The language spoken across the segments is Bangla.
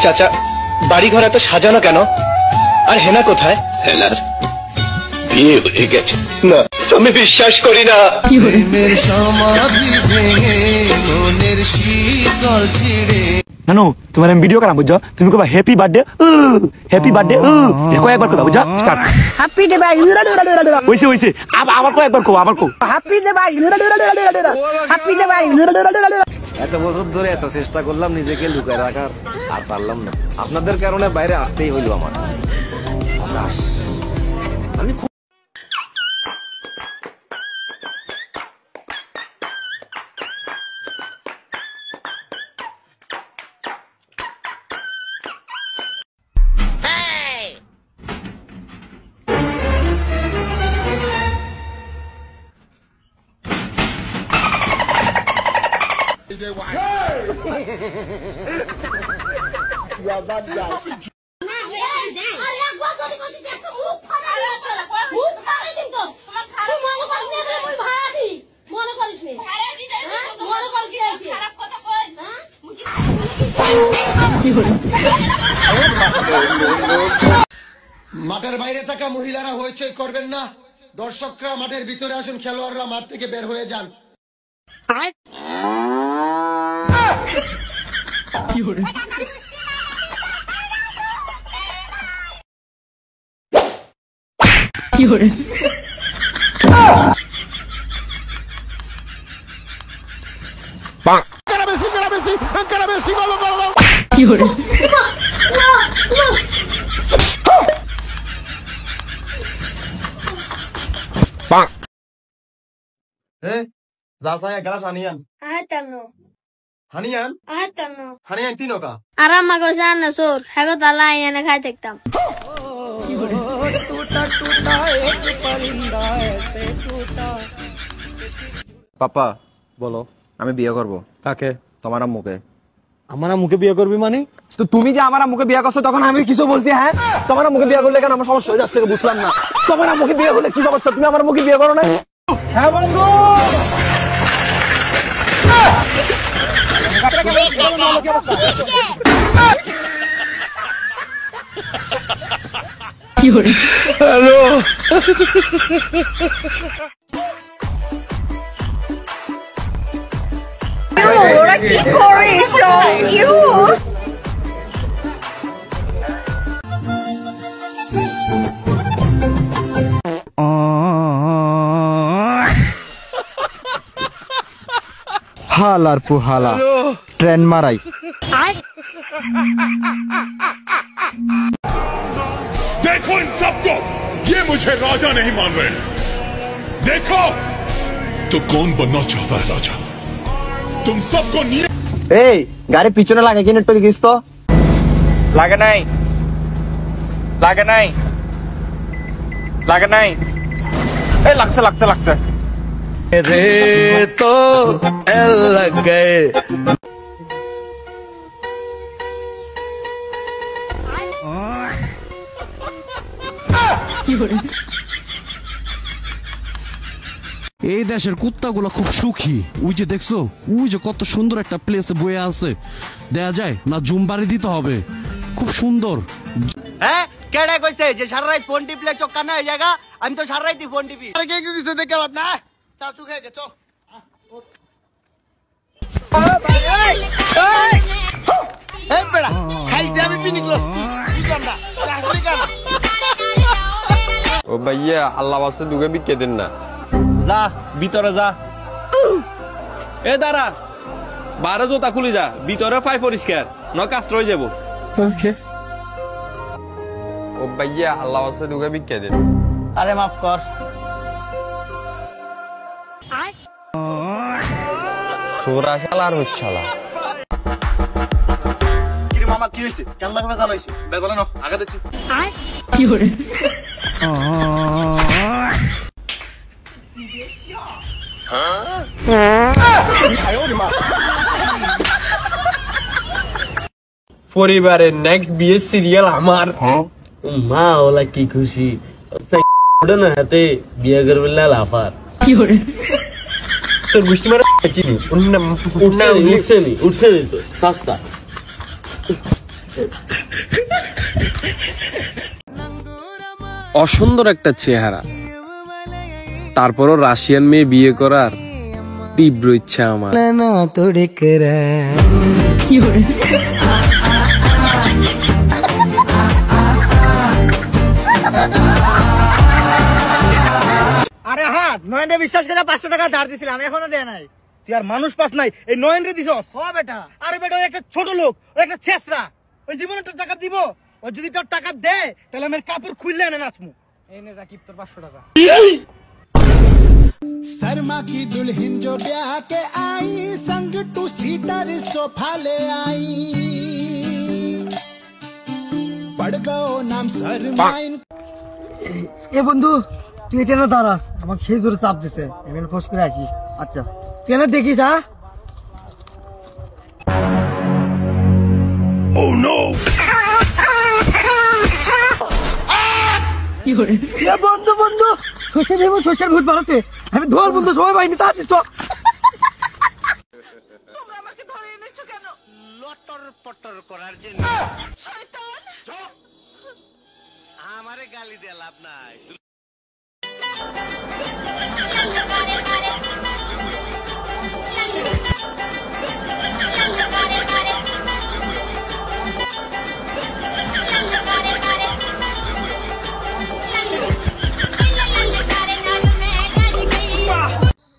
চাচা বাড়ি ঘর এত সাজানো কেন? আর হেনা কোথায়? হেনার বিয়ে হয়ে গেছে। না আমি বিশ্বাস করি না। নানু তোমার আমি ভিডিও করা বুঝছো, তুমি কবা হ্যাপি বার্থডে হ্যাপি বার্থডে কয়েকবার কথা বুঝছো। স্টার্ট হ্যাপি ডে বাই হইছে হইছে আবার কয়েকবার কো আবার কো happy day bye happy day bye. এত বছর ধরে এত চেষ্টা করলাম নিজেকে লুকায় রাখার, আর পারলাম না। আপনাদের কারণে বাইরে আসতেই হইল আমার। আমি মাঠের বাইরে থাকা মহিলারা হইচই করবেন না। দর্শকরা মাঠের ভিতরে আসুন, খেলোয়াড়রা মাঠ থেকে বের হয়ে যান। পাপা বলো, আমি বিয়ে করব। কাকে? তোমার আম্মুকে। আমার মুখে বিয়ে করবি মানে? তো তুমি যে আমার আম্মুকে বিয়ে করছো তখন আমি কিছু বলছি? হ্যাঁ, তোমার আম্মুকে বিয়ে করলে কেন আমার সমস্যা হয়ে যাচ্ছে বুঝলাম না। তোমার আম্মুকে বিয়ে করলে কি সমস্যা? তুমি আমার আম্মুকে বিয়ে করো না? হ্যাঁ বন্ধু, হ্যালো ওরা কি করে এসব? হালার পুহালা ট্রেন মারাই। देखो इन सबको, ये मुझे राजा नहीं मान रहे। देखो तो कौन बनना चाहता है राजा? तुम सबको এই গাড়ি পিছনে লাগে কিনে একটু দেখিস তো। লাগে নাই লাগে নাই লাগে নাই, এই লাগছে লাগছে লাগছে রে তো এল লাগে। এই দেশের কুত্তাগুলো খুব সুখী। ওই যে দেখছো, ওই যে কত সুন্দর একটা প্লেসে বয়ে আছে, দেয়া যায় না জুম বাড়ি দিতে হবে, খুব সুন্দর। হ্যাঁ, কেডা কইছে যে সারা রাত ফোন টিপলে চক্কা না হয়ে জায়গা? আমি তো সারা রাতই ফোন টিপি। আরে কে কিছু দেখে লাভ না, চাচু খেয়ে গে চল। এই বেড়া খাইছে আমি পিনি গ্লাস কি করনা চাকরি কর। ও ভাইয়া, আল্লাহ বাসে দুগে বিকে দেন না। যা ভিতরে যা। এ দাঁড়া, বারো জোতা খুলি যা, ভিতরে পাই পরিষ্কার নয় কাজ রয়ে যাবো। ও ভাইয়া, আল্লাহ বাসে দুগে বিকে দেন। আরে মাফ কর। সুরা শালা আর শালা। কি রে মামা, কি হইছে? কেন লাগবে জ্বালাইছে? বের বলেন আগে দেখছি। কি করে? পরিবারের নেক্সট বিয়ে সিরিয়াল আমার। মা ওলা কি খুশি, না হাতে বিয়ে করবে না লাফার। কি করে? তোর গুষ্টি মারা চিনি উঠছে নি তো সস্তা। অসুন্দর একটা চেহারা, তারপরও রাশিয়ান মেয়ে বিয়ে করার তীব্র ইচ্ছা আমার। আরে হ্যাঁ, নয়নরে বিশ্বাস করে 500 টাকা ধার দিছিলাম, এখনো দেয় নাই। তুই আর মানুষ পাস নাই, এই নয়নরে দিছস? ও বেটা, আরে বেটা ওই একটা ছোট লোক, ওই একটা ছেসরা, ওই জীবনে তোর টাকা দিব? ও যদি তোর টাকা দেয় তাহলে আমি কাপড় খুললে এনে নাচমু। এই নে রাকিব তোর 500 টাকা। शर्मा की दुल्हन जो ब्याह के आई, संग टू सीटर सोफा ले आई, पड़ गयो नाम शर्माइन। এ বন্ধু, তুই এটা না দাঁড়াস, আমাকে সেই জোরে চাপ দিছে, আমি ফোস করে আসি। আচ্ছা তুই না দেখিস? হ্যাঁ Oh no! বন্ধু বন্ধু, শস্যের ভূত বাড়াতে আমি ধর বন্ধু, সময় পাইনি তাড়াতাড়ি চ। তোমরা আমাকে ধরে এনেছো কেন? লটর পটর করার জন্য। শয়তান! আমারে গালি দিয়ে লাভ নাই।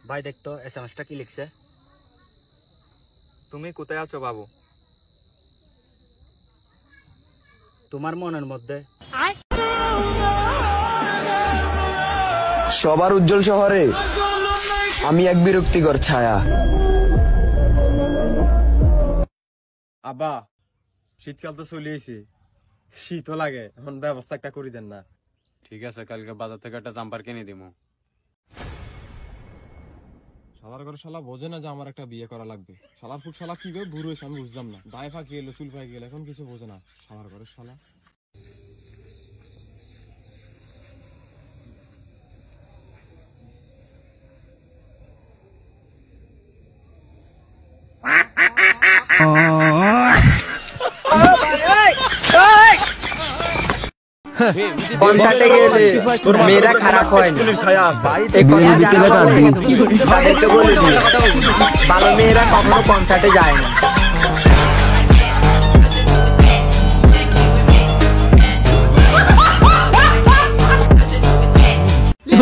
ভাই দেখতো এসএমএসটা কি লিখছে? তুমি কোথায় আছো বাবু? তোমার মনের মধ্যে। সবার উজ্জ্বল শহরে আমি এক বিরক্তিকর ছায়া। আব্বা, শীতকাল তো চলে এসে, শীতও লাগে, এখন ব্যবস্থা একটা করে দেন না। ঠিক আছে, কালকে বাজার থেকে একটা জাম্পার কিনে দিমু। শালার করে শালা বোঝে না যে আমার একটা বিয়ে করা লাগবে। শালার ফুট শালা কিভাবে বুড়ো হয়েছে আমি বুঝলাম না। দায় ফাঁকি এলো, চুল ফাঁকি গেল, এখন কিছু বোঝে না শালার করে শালা। কনসার্টে গেলে মেয়েরা খারাপ হয় না, বাড়িতে কথা যারা বলে তাদেরকে বলে দিই, ভালো মেয়েরা কখনো কনসার্টে যায় না। কি